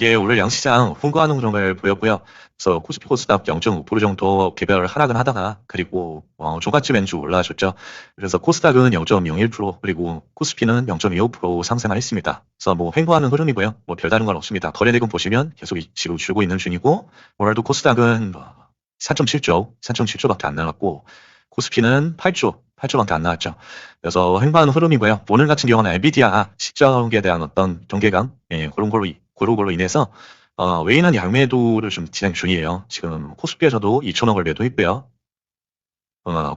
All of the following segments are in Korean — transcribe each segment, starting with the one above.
이게 오늘 양시장 혼고하는 흐름을 보였고요. 그래서 코스피 코스닥 0.5% 정도 개별 하락은 하다가 그리고 종가쯤 왼쪽 올라와줬죠. 그래서 코스닥은 0.01% 그리고 코스피는 0.25% 상승을 했습니다. 그래서 뭐 횡보하는 흐름이고요. 뭐 별다른 건 없습니다. 거래대금 보시면 계속 지금 줄고 있는 중이고 오늘도 코스닥은 4.7조, 4.7조밖에 안 나왔고 코스피는 8조밖에 안 나왔죠. 그래서 횡보하는 흐름이고요. 오늘 같은 경우는 엔비디아 실적에 대한 어떤 경계감, 그런 걸로 인해서 외인한 양매도를 좀 진행 중이에요. 지금 코스피에서도 2천억을 매도했고요.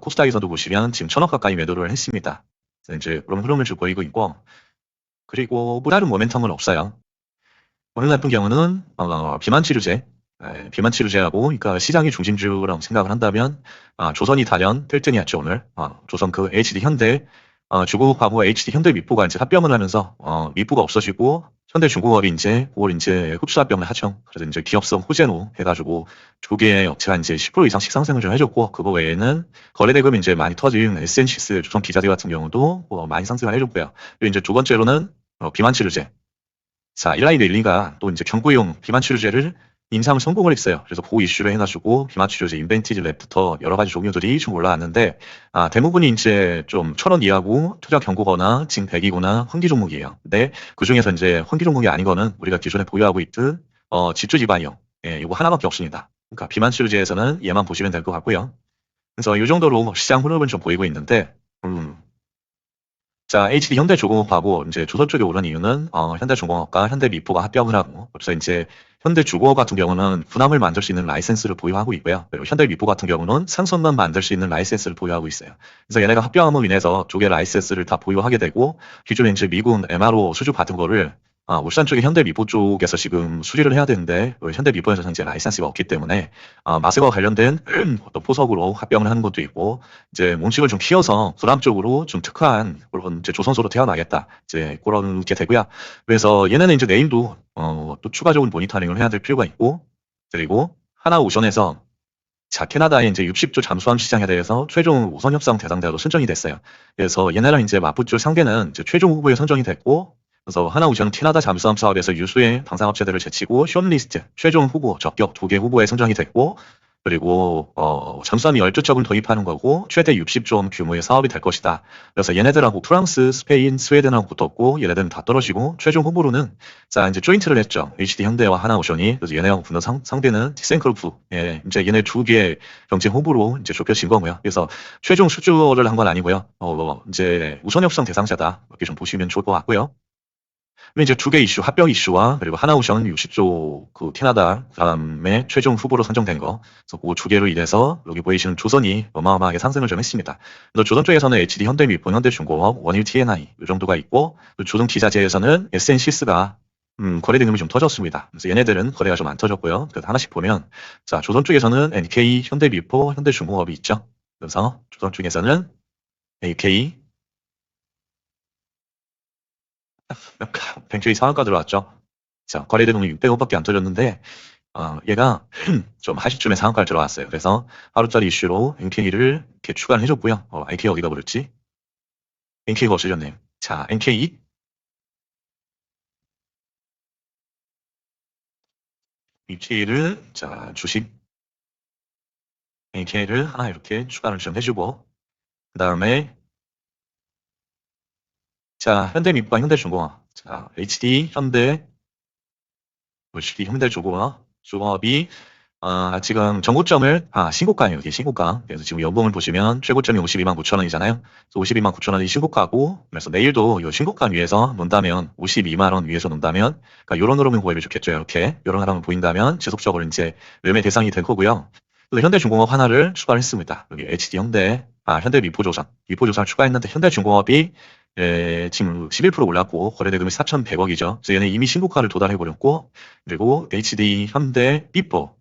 코스닥에서도 보시면 지금 1천억 가까이 매도를 했습니다. 그래서 이제 그런 흐름을 좀 보이고 있고, 그리고 뭐 다른 모멘텀은 없어요. 오늘 같은 경우는 비만 치료제, 비만 치료제하고, 그러니까 시장이 중심주라고 생각을 한다면 조선이 단연 1등이었죠 오늘. 조선 그 HD 현대 중국하고 HD 현대미포가 이제 합병을 하면서 미포가 없어지고 현대중공업이 이제 그걸 이제 흡수 합병을 하죠. 그래서 이제 기업성 호재노 해가지고 두 개의 업체가 이제 10% 이상씩 상승을 좀 해줬고 그거 외에는 거래대금이 이제 많이 터진 에센시스 조선 기자재 같은 경우도 많이 상승을 해줬고요. 그리고 이제 두 번째로는 비만 치료제. 자, 일라이드 일리가 또 이제 경구용 비만 치료제를 임상을 성공을 했어요. 그래서 그 이슈로 해가지고 비만 치료제 인벤티지 랩부터 여러 가지 종류들이 좀 올라왔는데, 대부분이 이제 좀 1,000원 이하고 투자 경고거나 징 100이거나 환기 종목이에요. 근데 그 중에서 이제 환기 종목이 아닌 거는 우리가 기존에 보유하고 있던, 지주지바이오. 예, 이거 하나밖에 없습니다. 그러니까 비만 치료제에서는 얘만 보시면 될 것 같고요. 그래서 이 정도로 시장 흐름은 좀 보이고 있는데, 자, HD 현대중공업하고 이제 조선 쪽에 오른 이유는 현대중공업과 현대미포가 합병을 하고 그래서 이제 현대중공업 같은 경우는 분함을 만들 수 있는 라이센스를 보유하고 있고요. 그리고 현대미포 같은 경우는 상선만 만들 수 있는 라이센스를 보유하고 있어요. 그래서 얘네가 합병함으로 인해서 두 개의 라이센스를 다 보유하게 되고 기존에 이제 미군 MRO 수주 받은 거를 울산 쪽에 현대미포 쪽에서 지금 수리를 해야 되는데 현대미포에서는 이제 라이센스가 없기 때문에 마스와 관련된 어떤 포석으로 합병을 하는 것도 있고 이제 몸집을 좀 키워서 소남 쪽으로 좀 특화한 그런 이제 조선소로 태어나겠다 이제 그런 게 되고요. 그래서 얘네는 이제 내일도 또 추가적인 모니터링을 해야 될 필요가 있고 그리고 하나오션에서 자 캐나다의 이제 60조 잠수함 시장에 대해서 최종 우선 협상 대상자로 선정이 됐어요. 그래서 얘네랑 이제 맞붙을 상대는 이제 최종 후보에 선정이 됐고 그래서 하나오션은 캐나다 잠수함 사업에서 유수의 당사업체들을 제치고 숏리스트 최종 후보 적격 2개 후보에 선정이 됐고 그리고 잠수함이 12척을 도입하는 거고 최대 60조 원 규모의 사업이 될 것이다. 그래서 얘네들하고 프랑스, 스페인, 스웨덴하고 붙었고 얘네들은 다 떨어지고 최종 후보로는 자 이제 조인트를 했죠. HD 현대와 하나오션이 그래서 얘네하고 붙는 상대는 티센크루프 예, 이제 얘네 두 개의 경쟁 후보로 이제 좁혀진 거고요. 그래서 최종 수주를 한 건 아니고요. 이제 우선 협상 대상자다 이렇게 좀 보시면 좋을 것 같고요. 근데 이제 두 개 이슈, 합병 이슈와 그리고 하나오션 60조 그 캐나다 다음에 최종 후보로 선정된 거. 그래서 그 두 개로 인해서 여기 보이시는 조선이 어마어마하게 상승을 좀 했습니다. 그래서 조선 쪽에서는 HD 현대미포, 현대중공업, 원유 TNI 이 정도가 있고 조선 기자재에서는 SN시스가 거래 대금이 좀 터졌습니다. 그래서 얘네들은 거래가 좀 안 터졌고요. 그래서 하나씩 보면 자 조선 쪽에서는 NK, 현대미포, 현대중공업이 있죠. 그래서 조선 쪽에서는 AK 뱅크이 상한가 들어왔죠. 자, 거래 대금이 600억밖에 안 터졌는데 얘가 좀 하시쯤에 상한가를 들어왔어요. 그래서 하루짜리 이슈로 NK를 이렇게 추가를 해줬고요. NK 어디가 버렸지? NK가 없어졌네요. 자, NK 위치를 자 주식 NK를 하나 이렇게 추가를 좀 해주고 그 다음에 자 현대미과 현대중공업 자 HD 현대중공업이 지금 전고점을 신고가예요. 이게 신고가. 그래서 지금 연봉을 보시면 최고점이 52만 9천 원이잖아요. 그래서 52만 9천 원이 신고가고 그래서 내일도 이 신고가 위에서 논다면 52만 원 위에서 논다면 그러니까 이런 흐름을 보여면 좋겠죠. 이렇게 이런 흐름을 보인다면 지속적으로 이제 매매 대상이 될 거고요. 그래서 현대중공업 하나를 추가를 했습니다. 여기 HD 현대미포조선 미포조선을 추가했는데 현대중공업이 지금 11% 올랐고 거래대금이 4,100억이죠. 그래서 얘는 이미 신고가를 도달해버렸고 그리고 HD 현대 미포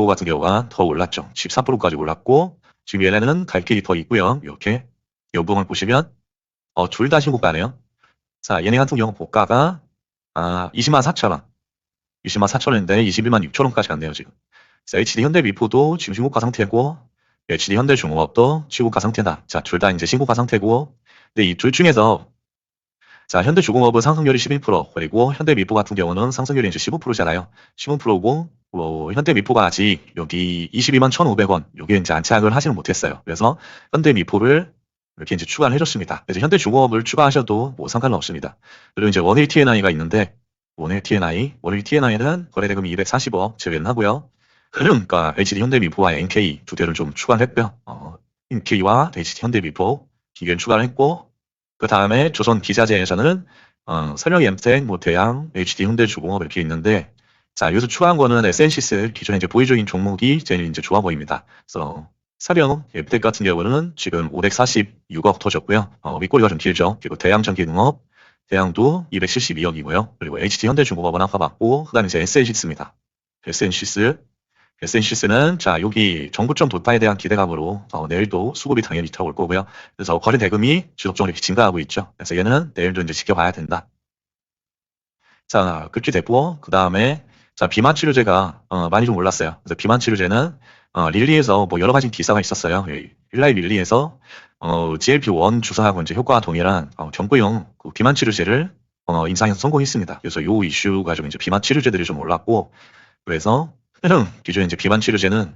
같은 경우가 더 올랐죠. 14%까지 올랐고 지금 얘네는 갈 길이 더 있고요. 이렇게 연봉을 보시면 둘 다 신고가네요. 자 얘네 같은 경우 고가가 20만 4천 원 20만 4천 원인데 21만 6천 원까지 갔네요 지금. 자, HD 현대 미포도 지금 신고가 상태고 HD 현대중공업도 신고가 상태다. 자 둘 다 이제 신고가 상태고 근데 이 둘 중에서 자, 현대중공업은 상승률이 11%, 그리고 현대미포 같은 경우는 상승률이 이제 15%잖아요. 15%고, 현대미포가 아직 여기 22만 1,500원, 여기에 이제 안착을 하지는 못했어요. 그래서 현대미포를 이렇게 이제 추가를 해줬습니다. 그래서 현대중공업을 추가하셔도 뭐 상관은 없습니다. 그리고 이제 원일 TNI가 있는데, 원일 TNI는 거래대금이 240억 제외는 하고요. 그러니까 HD 현대미포와 NK 두 대를 좀 추가를 했고요. NK와 HD 현대미포 기계를 추가를 했고, 그 다음에 조선 기자재에서는 선영 엠텍, 뭐 대양, HD 현대중공업 이렇게 있는데, 자, 여기서 추가한 거는 에센시스 기존에 이제 보유적인 종목이 제일 이제 좋아 보입니다. 그래서 사령 엠텍 같은 경우는 지금 546억 터졌고요. 윗꼬리가 좀 길죠. 그리고 대양전기능업, 대양도 272억이고요. 그리고 HD 현대중공업은 아까 봤고, 그다음에 이제 에센시스입니다. 에센시스는 자, 여기 정부점 돌파에 대한 기대감으로 내일도 수급이 당연히 들어올 거고요. 그래서 거래 대금이 지속적으로 이렇게 증가하고 있죠. 그래서 얘는 내일도 이제 지켜봐야 된다. 자, 그렇게 됐고, 그 다음에 자, 비만 치료제가 많이 좀 올랐어요. 그래서 비만 치료제는 릴리에서 뭐 여러 가지 기사가 있었어요. 일라이 릴리에서 GLP-1 주사하고 이제 효과가 동일한 경구용 그 비만 치료제를 인상해서 성공했습니다. 그래서 요 이슈 가지고 이제 비만 치료제들이 좀 올랐고, 그래서 기존에 이제 비만 치료제는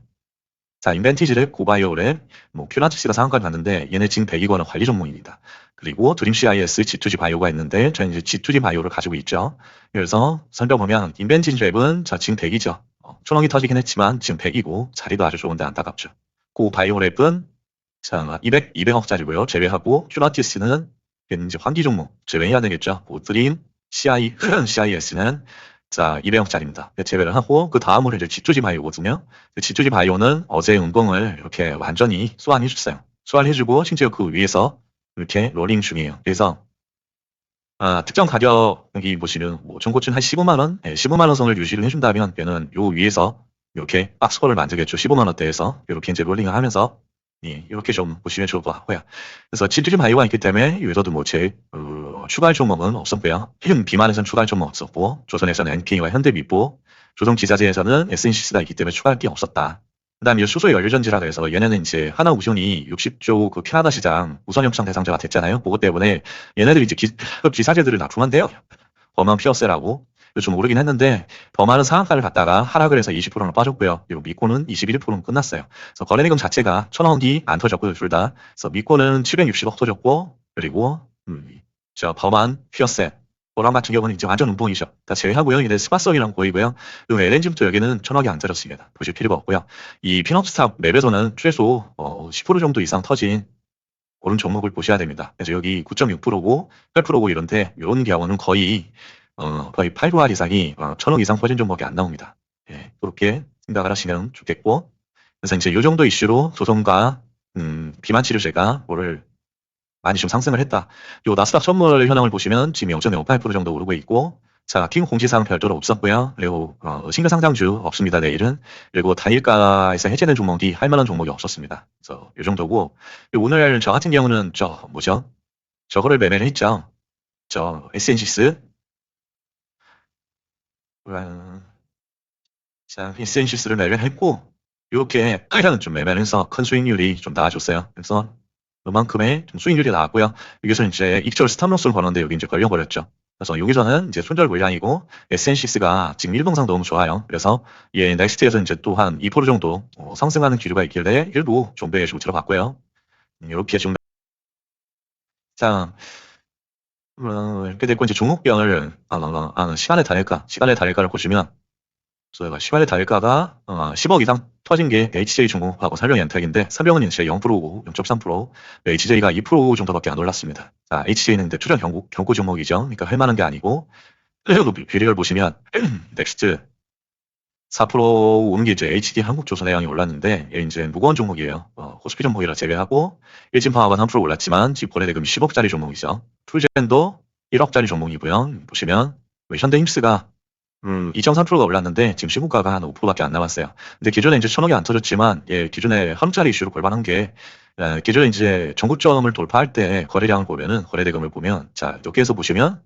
자, 인벤티지랩, 고바이오랩, 뭐 큐라티스가 상한가를 갔는데 얘네 지금 100이거는 관리 종목입니다. 그리고 드림 CIS, G2G 바이오가 있는데 저희는 이제 G2G 바이오를 가지고 있죠. 그래서 살펴보면 인벤티지랩은 자 지금 100이죠. 초렁이 터지긴 했지만 지금 100이고 자리도 아주 좋은데 안타깝죠. 고바이오랩은 자 200억짜리고요. 제외하고 큐라티스는 이제 환기 종목 제외해야 되겠죠. 드림, CIS는 자, 200억짜리입니다. 제외를 하고, 그 다음으로 이제 G2G 바이오거든요. G2G 바이오는 어제 운동을 이렇게 완전히 소환해줬어요. 소환해주고, 심지어 그 위에서 이렇게 롤링 중이에요. 그래서, 특정 가격이 보시면, 뭐, 중고층 한 15만원? 네, 15만원 선을 유지를 해준다면, 얘는 요 위에서 이렇게 박스콜을 만들겠죠. 15만원대에서. 이렇게 이제 롤링을 하면서, 예, 이렇게 좀 보시면 좋을 것 같고요. 그래서 G2G 바이오가 있기 때문에, 여기서도 뭐, 추가할 종목은 없었고요. 비만에서는 추가할 종목 없었고, 조선에서는 NK와 현대미포, 조선기자재에서는 SNC가 있기 때문에 추가할 게 없었다. 그 다음에 수소 연료전지라 그래서 얘네는 이제 하나우션이 60조 그 캐나다 시장 우선 협상 대상자가 됐잖아요. 그것 때문에 얘네들이 이제 기사제들을 납품한대요. 범한 피어세라고. 좀 오르긴 했는데 더 많은 상한가를 갔다가 하락을 해서 20%는 빠졌고요. 그리고 미코는 21%는 끝났어요. 그래서 거래대금 자체가 1,000원 뒤 안 터졌고요. 둘 다. 그래서 미코는 760억 터졌고, 그리고 저 범한 피어세 보람 같은 경우는 이제 완전 운봉이죠. 다 제외하고요. 얘네 스마성이랑 보이고요. 그리고 LNG부터 여기는 1,000억이 안 터졌습니다. 보실 필요가 없고요. 이 핀업스탑 맵에서는 최소 10% 정도 이상 터진 그런 종목을 보셔야 됩니다. 그래서 여기 9.6%고 8%고 이런데 이런 경우는 거의 8% 이상이 1,000억 이상 퍼진 종목이 안 나옵니다. 예, 그렇게 생각을 하시면 좋겠고, 그래서 이제 이 정도 이슈로 조선과 비만 치료제가 뭐를 많이 좀 상승을 했다. 요 나스닥 선물 현황을 보시면 지금 0.58% 정도 오르고 있고, 자, 킹 공시사항 별도로 없었고요. 그리고 신규 상장주 없습니다. 내일은. 그리고 단일가에서 해제된 종목이 할 만한 종목이 없었습니다. 그래서 이 정도고, 오늘 저 같은 경우는 저거를 매매를 했죠. 에센시스. 자, 에센시스를 매매를 했고, 이렇게 좀 매매를 해서 큰 수익률이 좀 나와줬어요. 그래서 그만큼의 좀 수익률이 나왔고요. 여기서 이제 익절 스탑로스를 버는데 여기 이제 걸려버렸죠. 그래서 여기서는 이제 손절 물량이고 에센시스가 지금 일봉상 너무 좋아요. 그래서 예, 넥스트에서 이제 또 한 2% 정도 상승하는 기류가 있길래 일부 좀비해주고 들어갔고요. 이렇게 지금 자 이렇게 됐고 이제 종목별을 시간의 단일가를 보시면 저희가 시간의 단일가가 10억 이상 터진 게 HJ 중공업하고 삼성 엔텍인데 삼성은 이제 0%고 0.3%, HJ가 2% 정도밖에 안 올랐습니다. 자, HJ는 이제 투자 경고 종목이죠. 그러니까 할 만한 게 아니고 비례를 보시면 넥스트 4% 오는 게 이제 HD 한국조선해양이 올랐는데 얘 이제 무거운 종목이에요. 호스피 종목이라 제외하고 일진파업은 3% 올랐지만 지금 거래대금이 10억짜리 종목이죠. 풀젠도 1억짜리 종목이고요. 보시면 현대힘스가 2.3%가 올랐는데 지금 시분가가 한 5%밖에 안 남았어요. 근데 기존에 이제 1,000억이 안 터졌지만 예, 기존에 한짜리 이슈로 골반한 게 기존에 이제 전고점을 돌파할 때 거래량을 보면은 거래대금을 보면 자 여기에서 보시면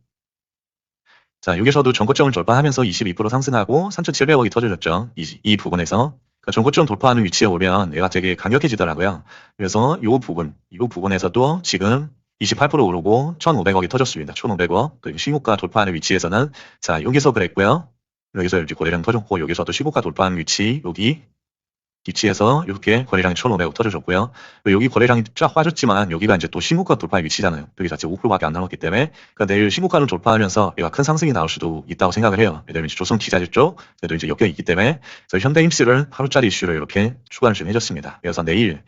자 여기서도 전고점을 돌파하면서 22% 상승하고 3,700억이 터졌죠. 이 부분에서 그러니까 전고점 돌파하는 위치에 오면 얘가 되게 강력해지더라고요. 그래서 이 부분에서도 지금 28% 오르고 1,500억이 터졌습니다. 1,500억. 그리고 신고가 돌파하는 위치에서는 자, 여기서 그랬고요. 여기서 이제 거래량 터졌고 여기서도 신고가 돌파하는 위치 여기 위치에서 이렇게 거래량이 1,500억 터져줬고요. 여기 거래량이 쫙 빠졌지만 여기가 이제 또 신고가 돌파의 위치잖아요. 여기 자체 5%밖에 안 남았기 때문에 그러니까 내일 신고가를 돌파하면서 얘가 큰 상승이 나올 수도 있다고 생각을 해요. 왜냐면 이제 조선 기자재 쪽 그래도 이제 엮여 있기 때문에 그래서 현대임스를 하루짜리 이슈를 이렇게 추가를 좀 해줬습니다. 그래서 내일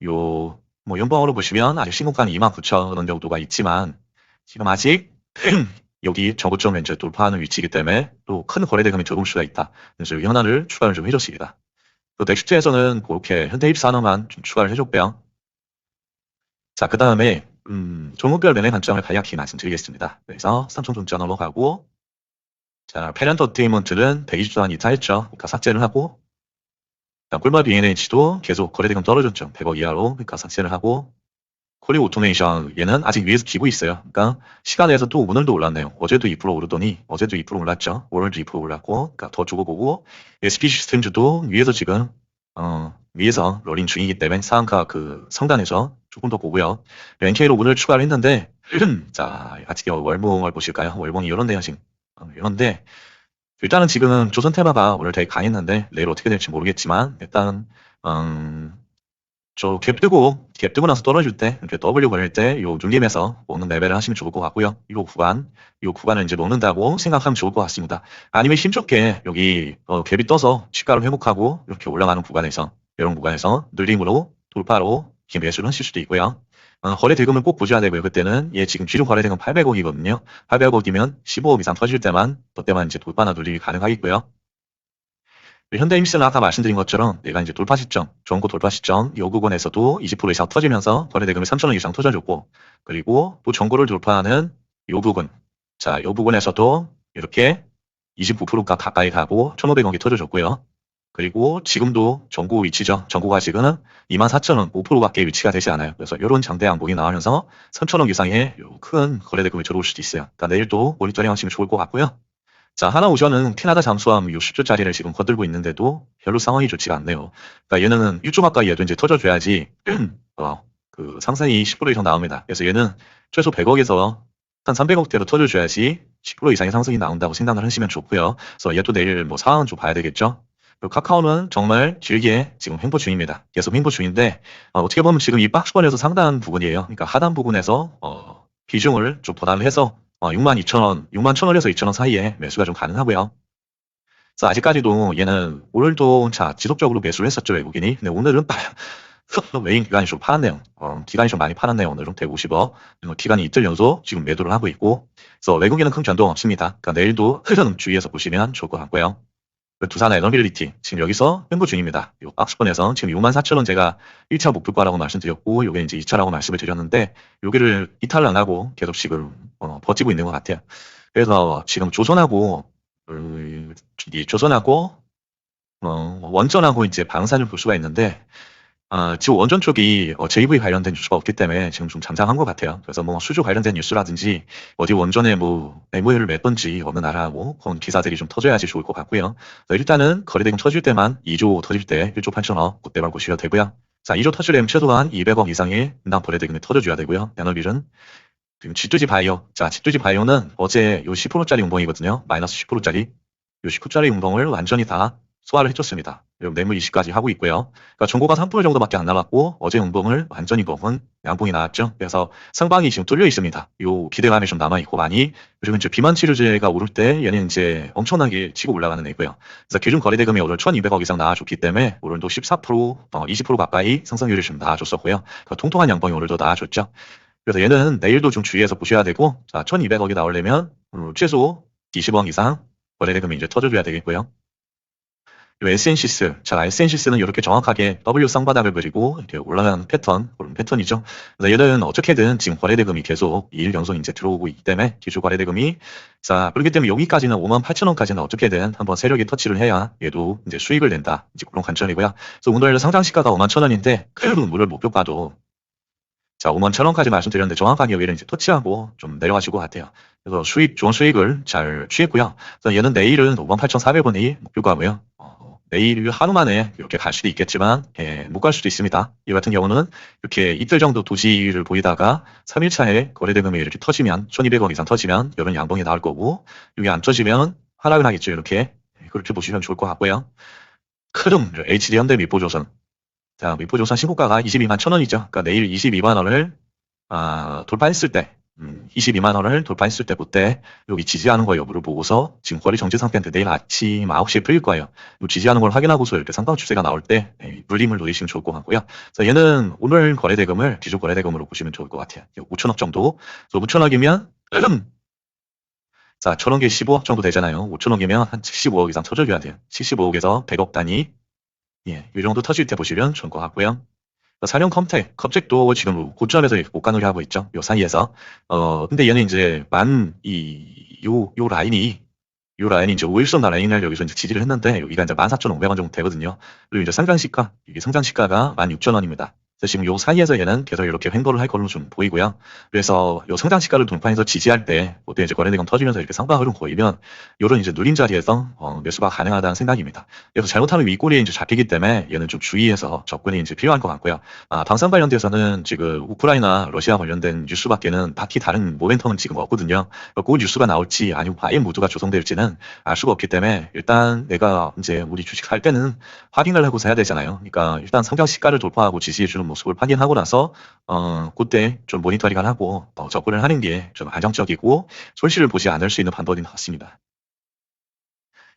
요 뭐 연봉으로 보시면 아직 신고가는 29,000원 정도가 있지만 지금 아직 여기 저고점을 이제 돌파하는 위치이기 때문에 또 큰 거래 대금이 들어올 수가 있다. 그래서 여기 하나를 추가를 좀 해줬습니다. 또 넥스트에서는 그렇게 현대입스 하나만 좀 추가를 해줬고요. 자, 그 다음에 종목별 매매 관점을 간략히 말씀드리겠습니다. 그래서 삼성전자 넘어가고 자, 페렌터테인먼트는 120주 동 이탈 했죠. 그러니까 삭제를 하고 꿀마 B&H도 계속 거래대금 떨어졌죠. 100억 이하로 그러니까 삭제를 하고 코리 오토메이션 얘는 아직 위에서 기고 있어요. 그러니까 시간에서 또 오늘도 올랐네요. 어제도 2% 오르더니 어제도 2% 올랐죠. 오늘도 2% 올랐고 그러니까 더 주고 보고 SP 시스템즈도 위에서 지금 위에서 롤링 중이기 때문에 상한가 그 상단에서 조금 더 보고요. NK로 오늘 추가를 했는데 자 아직 월봉을 보실까요? 월봉이 이런데요 지금 이런데 일단은 지금 조선 테마가 오늘 되게 강했는데 내일 어떻게 될지 모르겠지만 일단 저 갭 뜨고 나서 떨어질 때, 이렇게 W 걸릴 때, 요 눌림에서 먹는 레벨을 하시면 좋을 것 같고요. 요 구간을 이제 먹는다고 생각하면 좋을 것 같습니다. 아니면 힘좋게 여기 갭이 떠서 시가를 회복하고 이렇게 올라가는 구간에서, 이런 구간에서 눌림으로 돌파로 이렇게 매수를 하실 수도 있고요. 거래 대금을 꼭 보셔야 되고요. 그때는 얘 지금 기존 거래 대금 800억이거든요. 800억이면 15억 이상 터질 때만, 그때만 이제 돌파나 눌림이 가능하겠고요. 현대임스는 아까 말씀드린 것처럼 내가 이제 돌파 시점, 좋은 돌파 시점, 요 부분에서도 20% 이상 터지면서 거래대금이 3,000원 이상 터져줬고, 그리고 또 전고를 돌파하는 요 부분, 자, 요 부분에서도 이렇게 29%가 가까이 가고 1,500억이 터져줬고요. 그리고 지금도 전고 위치죠. 전고가 지금 24,000원, 5%밖에 위치가 되지 않아요. 그래서 이런 장대 양봉이 나오면서 3,000억 이상의 큰 거래대금이 들어올 수도 있어요. 그러니까 내일도 모니터링 하시면 좋을 것 같고요. 자, 하나오션은 캐나다 잠수함 60조짜리를 지금 거들고 있는데도 별로 상황이 좋지가 않네요. 그러니까 얘는 1조 가까이 얘도 이제 터져줘야지, 그 상승이 10% 이상 나옵니다. 그래서 얘는 최소 100억에서 한 300억대로 터져줘야지 10% 이상의 상승이 나온다고 생각을 하시면 좋고요. 그래서 얘도 내일 뭐 상황은 좀 봐야 되겠죠. 그리고 카카오는 정말 길게 지금 횡보 중입니다. 계속 횡보 중인데, 어떻게 보면 지금 이 박스권에서 상단 부분이에요. 그러니까 하단 부분에서, 비중을 좀 보완을 해서 62,000원, 61,000원에서 2,000원 사이에 매수가 좀 가능하고요. 그래서 아직까지도 얘는 오늘도 자 지속적으로 매수를 했었죠 외국인이. 근데 오늘은 메인 기간이 좀 팔았네요. 기간이 좀 많이 팔았네요. 오늘은 150억. 기간이 이틀 연속 지금 매도를 하고 있고. 그래서 외국인은 큰 변동 없습니다. 그러니까 내일도 흐름 주의해서 보시면 좋을 것 같고요. 두산 에너빌리티 지금 여기서 횡보 중입니다. 요 박스권에서 지금 64,000원 제가 1차 목표가라고 말씀드렸고 요게 이제 2차라고 말씀을 드렸는데 요기를 이탈을 안 하고 계속 지금 버티고 있는 것 같아요. 그래서 지금 조선하고 원전하고 이제 방산을 볼 수가 있는데 지금 원전 쪽이 JV 관련된 뉴스가 없기 때문에 지금 좀 잠잠한 것 같아요. 그래서 뭐 수주 관련된 뉴스라든지 어디 원전에 뭐 MOU를 맺던지 어느 나라하고 그런 기사들이 좀 터져야지 좋을 것 같고요. 일단은 거래대금 터질 때만 2조 터질 때 1조 8천억 그때만 보시면 되고요. 자, 2조 터지려면 최소한 200억 이상의 분당 거래대금이 터져줘야 되고요. 에너빌은 지금 G2G 바이오. 자, G2G 바이오는 어제 요 10%짜리 운봉이거든요. 마이너스 10%짜리. 요 10%짜리 운봉을 완전히 다 소화를 해줬습니다. 내물 이식까지 하고 있고요. 그러니까 종고가 3% 정도밖에 안 남았고 어제 운봉을 완전히 먹은 양봉이 나왔죠. 그래서 상방이 지금 뚫려 있습니다. 요 기대감이 좀 남아 있고 많이. 그리고 이제 비만 치료제가 오를 때 얘는 이제 엄청나게 치고 올라가는 애고요. 그래서 기준 거래대금이 오늘 1,200억 이상 나와줬기 때문에 오늘도 14%, 20% 가까이 상승률이 좀 나와줬었고요. 그러니까 통통한 양봉이 오늘도 나와줬죠. 그래서 얘는 내일도 좀 주의해서 보셔야 되고, 자, 1,200억이 나오려면 최소 20억 이상 거래대금이 이제 터져줘야 되겠고요. SN시스. 자, SN시스는 이렇게 정확하게 W 쌍바닥을 그리고 이렇게 올라가는 패턴, 그런 패턴이죠. 그래서 얘는 어떻게든 지금 거래대금이 계속 2일 연속 이제 들어오고 있기 때문에 기초 거래대금이 자, 그렇기 때문에 여기까지는 58,000원까지는 어떻게든 한번 세력이 터치를 해야 얘도 이제 수익을 낸다. 이제 그런 관점이고요. 그래서 오늘 상장시가가 51,000원인데 오늘 목표가도 자, 51,000원까지 말씀드렸는데 정확하게 여기를 이제 터치하고 좀 내려가실 것 같아요. 그래서 좋은 수익을 잘 취했고요. 그래서 얘는 내일은 58,400원이 목표가고요. 내일 하루 만에 이렇게 갈 수도 있겠지만 못 갈 수도 있습니다. 이 같은 경우는 이렇게 이틀 정도 도지를 보이다가 3일차에 거래대금이 이렇게 터지면 1200억 이상 터지면 이런 양봉이 나올 거고, 이게 안 터지면 하락을 하겠죠. 이렇게 그렇게 보시면 좋을 것 같고요. 흐름 HD 현대 미포조선. 자, 미포조선 신고가가 22만 1,000원이죠. 그러니까 내일 22만 원을 돌파했을 때, 22만 원을 돌파했을 때 그때 여기 지지하는 거 여부를 보고서 지금 거래 정지 상태인데 내일 아침 9시에 풀릴 거예요. 요 지지하는 걸 확인하고서 이렇게 상방 추세가 나올 때 물림을 노리시면 좋을 것 같고요. 그래서 얘는 오늘 거래대금을 기존 거래대금으로 보시면 좋을 것 같아요. 5천억 정도. 그래서 5천억이면 자, 1,000억에 15억 정도 되잖아요. 5천억이면 한 75억 이상 터져줘야 돼요. 75억에서 100억 단위. 예, 이 정도 터질 때 보시면 좋을 것 같고요. 사령 컴택도 지금 고점에서 목간놀이 하고 있죠. 요 사이에서. 근데 얘는 이제 요 라인이 이제 5일선 라인을 여기서 이제 지지를 했는데, 여기가 이제 14,500원 정도 되거든요. 그리고 이제 이게 상장시가가 16,000원입니다. 그래서 지금 요 사이에서 얘는 계속 이렇게 횡보를 할 걸로 좀 보이고요. 그래서 요 상장시가를 돌파해서 지지할 때, 그때 이제 거래대금 터지면서 이렇게 상방 흐름 보이면, 요런 이제 누린 자리에서 매수가 가능하다는 생각입니다. 그래서 잘못하면 윗꼬리에 이제 잡히기 때문에 얘는 좀 주의해서 접근이 이제 필요한 것 같고요. 방산 관련돼서는 지금 우크라이나, 러시아 관련된 뉴스밖에는 딱히 다른 모멘텀은 지금 없거든요. 그 뉴스가 나올지 아니면 아예 모두가 조성될지는 알 수가 없기 때문에, 일단 내가 이제 우리 주식 살 때는 확인을 하고서 해야 되잖아요. 그러니까 일단 상장 시가를 돌파하고 지지해주는 모습을 확인하고 나서 그때 좀 모니터링을 하고 접근을 하는 게 좀 안정적이고 손실을 보지 않을 수 있는 방법인 것 같습니다.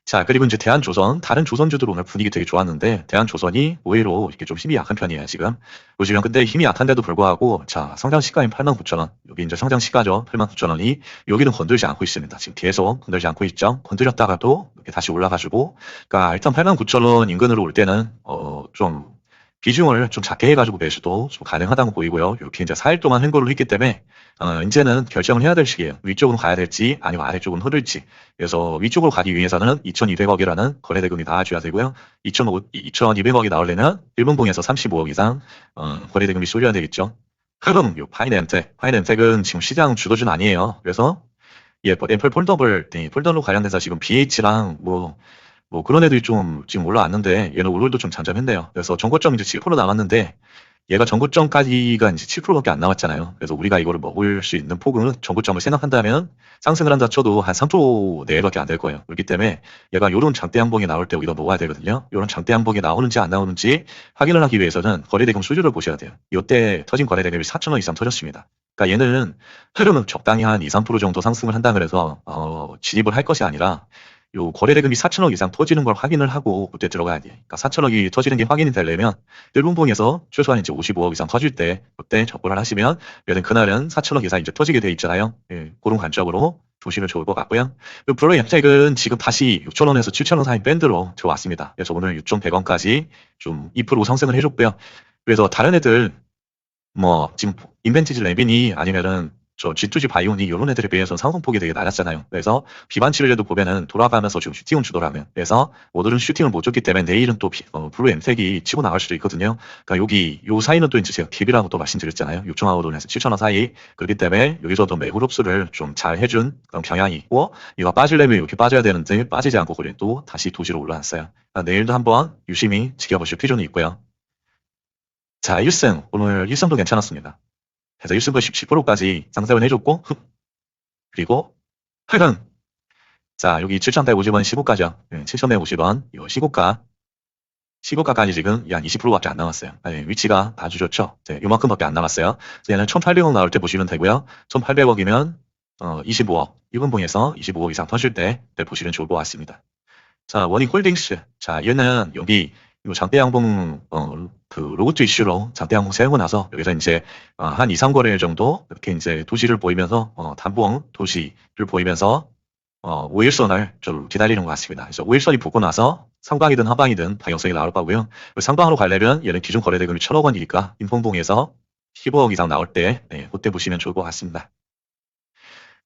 자, 그리고 이제 대한조선, 다른 조선주들 오늘 분위기 되게 좋았는데, 대한조선이 의외로 이렇게 좀 힘이 약한 편이에요, 지금. 보시면 근데 힘이 약한데도 불구하고, 자, 상장 시가인 89,000원. 여기 이제 상장 시가죠. 89,000원이 여기는 건들지 않고 있습니다. 지금 계속 건들지 않고 있죠. 건드렸다가도 이렇게 다시 올라가지고, 그러니까 일단 89,000원 인근으로 올 때는, 좀 비중을 좀 작게 해가지고 매수도 좀 가능하다고 보이고요. 이렇게 이제 4일 동안 횡보를 했기 때문에 이제는 결정을 해야 될 시기예요. 위쪽으로 가야 될지 아니면 아래쪽으로 흐를지. 그래서 위쪽으로 가기 위해서는 2,200억이라는 거래대금이 나와줘야 되고요. 2,200억이 나오려면 일본봉에서 35억 이상 거래대금이 쏠려야 되겠죠. 흐름, 요 파이낸텍은 지금 시장 주도주는 아니에요. 그래서 애플 폴더블 관련돼서 지금 BH랑 뭐 그런 애들이 좀 지금 올라왔는데, 얘는 오늘도 좀 잠잠했네요. 그래서 전고점 이제 7% 나왔는데, 얘가 전고점까지가 이제 7%밖에 안 나왔잖아요. 그래서 우리가 이거를 먹을 수 있는 폭은 전고점을 생각한다면 상승을 한다 쳐도 한 3% 내외밖에 안 될 거예요. 그렇기 때문에 얘가 요런 장대 양봉이 나올 때 우리가 먹어야 되거든요. 요런 장대 양봉이 나오는지 안 나오는지 확인을 하기 위해서는 거래대금 수주를 보셔야 돼요. 이때 터진 거래대금이 4,000원 이상 터졌습니다. 그러니까 얘는 흐름은 적당히 한 2, 3% 정도 상승을 한다 그래서 진입을 할 것이 아니라, 요 거래대금이 4,000억 이상 터지는 걸 확인을 하고 그때 들어가야 돼. 그러니까 4,000억이 터지는 게 확인이 되려면 일본봉에서 최소한 이제 55억 이상 터질 때 그때 접근을 하시면, 얘는 그날은 4,000억 이상 이제 터지게 돼 있잖아요. 예, 그런 관점으로 보시면 좋을 것 같고요. 브로의 엠텍은 지금 다시 6,000원에서 7,000원 사이 밴드로 들어왔습니다. 그래서 오늘 6,100원까지 좀 2% 상승을 해줬고요. 그래서 다른 애들 뭐 지금 인벤티지 레빈이 아니면은 저 G2G 바이오니 이런 애들에 비해서 상승폭이 되게 낮았잖아요. 그래서 비반치를 해도 보면은 돌아가면서 지금 슈팅은 주더라고요. 그래서 오늘은 슈팅을 못 줬기 때문에 내일은 또 블루 엠텍이 치고 나갈 수도 있거든요. 그러니까 여기 요 사이는 또 이제 제가 팁이라고 또 말씀드렸잖아요. 6,000원 돈에서 7,000원 사이. 그렇기 때문에 여기서도 매우 흡수를 좀 잘 해준 그런 경향이 있고, 이거 빠지려면 이렇게 빠져야 되는데 빠지지 않고 그래 또 다시 도시로 올라왔어요. 그러니까 내일도 한번 유심히 지켜보실 필요는 있고요. 자, 1승 오늘 1승도 괜찮았습니다. 그래서 1승도 10%까지 상승을 해줬고, 그리고 흐름. 자, 여기 7,150원 시고가죠. 7,150원. 이 시고가까지 지금 한 20%밖에 안 남았어요. 위치가 아주 좋죠. 요만큼밖에 안 남았어요. 그래서 얘는 1,800억 나올 때 보시면 되고요. 1,800억이면 25억. 일본봉에서 25억 이상 터질 때 보시면 좋을 것 같습니다. 자, 원익홀딩스. 자, 얘는 여기 이 장대 양봉 그 로봇 이슈로 장대 양봉 세우고 나서 여기서 이제 한 2, 3거래일 정도 이렇게 이제 도시를 보이면서 단봉 도시를 보이면서 5일선을 좀 기다리는 것 같습니다. 그래서 5일선이 붙고 나서 상방이든 하방이든 방향성이 나올 거고요. 상방으로 가려면 얘는 기존 거래대금이 1,000억 원이니까 인봉봉에서 15억 이상 나올 때 그때 보시면 좋을 것 같습니다.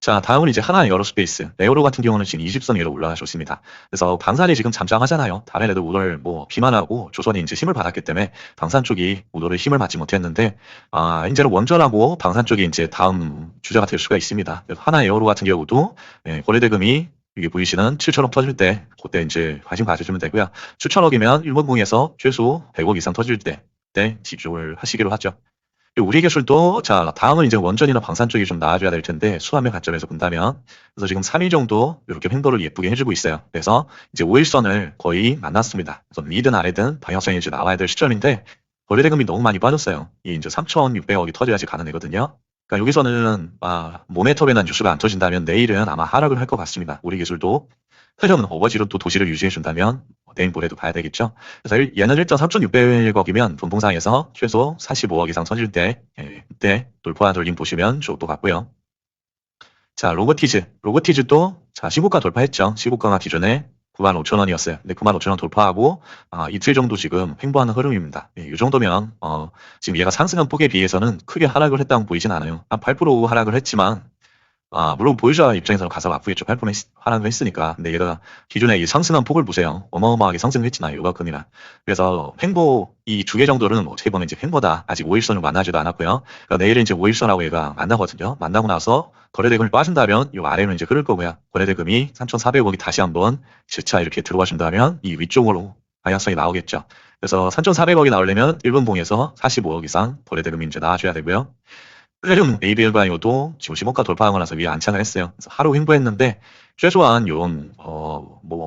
자, 다음은 이제 하나 에어로스페이스. 에어로 같은 경우는 지금 20선 위로 올라가셨습니다. 그래서 방산이 지금 잠잠하잖아요. 다른 애들 오늘 뭐 비만하고 조선이 이제 힘을 받았기 때문에 방산 쪽이 오늘은 힘을 받지 못했는데, 이제는 원전하고 방산 쪽이 이제 다음 주자가 될 수가 있습니다. 그래서 하나 에어로 같은 경우도 거래대금이 이게 보이시는 7천억 터질 때, 그때 이제 관심 가져주면 되고요. 7천억이면 일본봉에서 최소 100억 이상 터질 때 집중을 하시기로 하죠. 그리고 우리 기술도, 자, 다음은 이제 원전이나 방산 쪽이 좀 나아져야 될 텐데, 수압의 관점에서 본다면, 그래서 지금 3일 정도 이렇게 횡보를 예쁘게 해주고 있어요. 그래서 이제 5일선을 거의 만났습니다. 그래서 위든 아래든 방향성이 이제 나와야 될 시점인데, 거래대금이 너무 많이 빠졌어요. 이 이제 3,600억이 터져야지 가능하거든요. 그러니까 여기서는 모멘텀에는 뉴스가 안 터진다면 내일은 아마 하락을 할 것 같습니다. 우리 기술도 흐름은 오버지로 또 도시를 유지해준다면 내일 모레도 봐야 되겠죠. 그래서 얘는 일단 3,600억이면 분봉상에서 최소 45억 이상 터질 때 그때 돌파 돌림 보시면 좋을 것 같고요. 자, 로보티즈도 자, 시고가 돌파했죠. 시고가가 기존에 95,000원이었어요. 근데 95,000원 돌파하고 이틀 정도 지금 횡보하는 흐름입니다. 이 정도면 지금 얘가 상승한 폭에 비해서는 크게 하락을 했다고 보이진 않아요. 한 8% 하락을 했지만 물론 보유자 입장에서는 가사가 아프겠죠. 8% 하락을 했으니까. 근데 얘가 기존에 이 상승한 폭을 보세요. 어마어마하게 상승했잖아요. 요가금이나. 그래서 횡보 이 두 개 정도는 어떻게 보면 이제 횡보다. 아직 5일선을 만나지도 않았고요. 그러니까 내일은 이제 5일선하고 얘가 만나거든요. 만나고 나서 거래대금이 빠진다면 요 아래로 이제 흐를 거고요. 거래대금이 3,400억이 다시 한번 실차 이렇게 들어와 준다면 이 위쪽으로 방향성이 나오겠죠. 그래서 3,400억이 나오려면 1분봉에서 45억 이상 거래대금이 이제 나와줘야 되고요. 플레룸 ABL바이오도 지금 10억가 돌파하고 나서 위에 안착을 했어요. 그래서 하루 횡보했는데 최소한 요런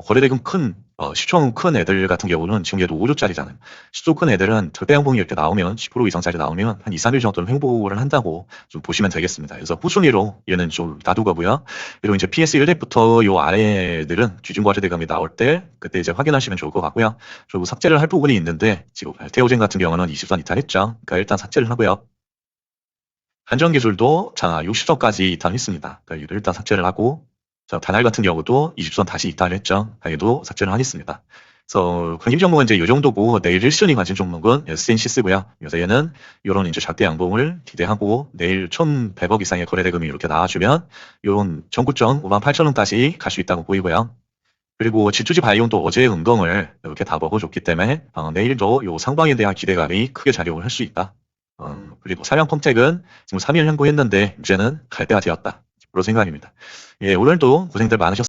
거래대금 큰 시총 큰 애들 같은 경우는 지금 얘도 5조짜리잖아요. 시총 큰 애들은 절대양봉이 이렇게 나오면 10% 이상짜리 나오면 한 2, 3일 정도는 횡보를 한다고 좀 보시면 되겠습니다. 그래서 후순위로 얘는 좀 놔두고요. 그리고 이제 PS 1렙부터 요 아래들은 기준 거래대금이 나올 때 그때 이제 확인하시면 좋을 것 같고요. 그리고 삭제를 할 부분이 있는데 지금 태오젠 같은 경우는 20선 이탈했죠. 그러니까 일단 삭제를 하고요. 한전기술도 자 60선까지 이탈했습니다. 그러니까 이를 일단 삭제를 하고 자 다날 같은 경우도 20선 다시 이탈했죠. 얘도 삭제를 하겠습니다. 그래서 관심 종목은 이제 이 정도고 내일 1순위 관심 종목은 SNC스고요. 그래서 얘는 이런 이제 작대 양봉을 기대하고 내일 1,100억 이상의 거래대금이 이렇게 나와주면 이런 전고점 58,000원까지 갈 수 있다고 보이고요. 그리고 질주지 바이온도 어제의 운동을 이렇게 다 먹어줬기 때문에 내일도 요 상방에 대한 기대감이 크게 작용을 할 수 있다. 그리고 사양 컴텍은 지금 3일 행보했는데 이제는 갈 때가 되었다. 그런 생각입니다. 예, 오늘도 고생들 많으셨습니다.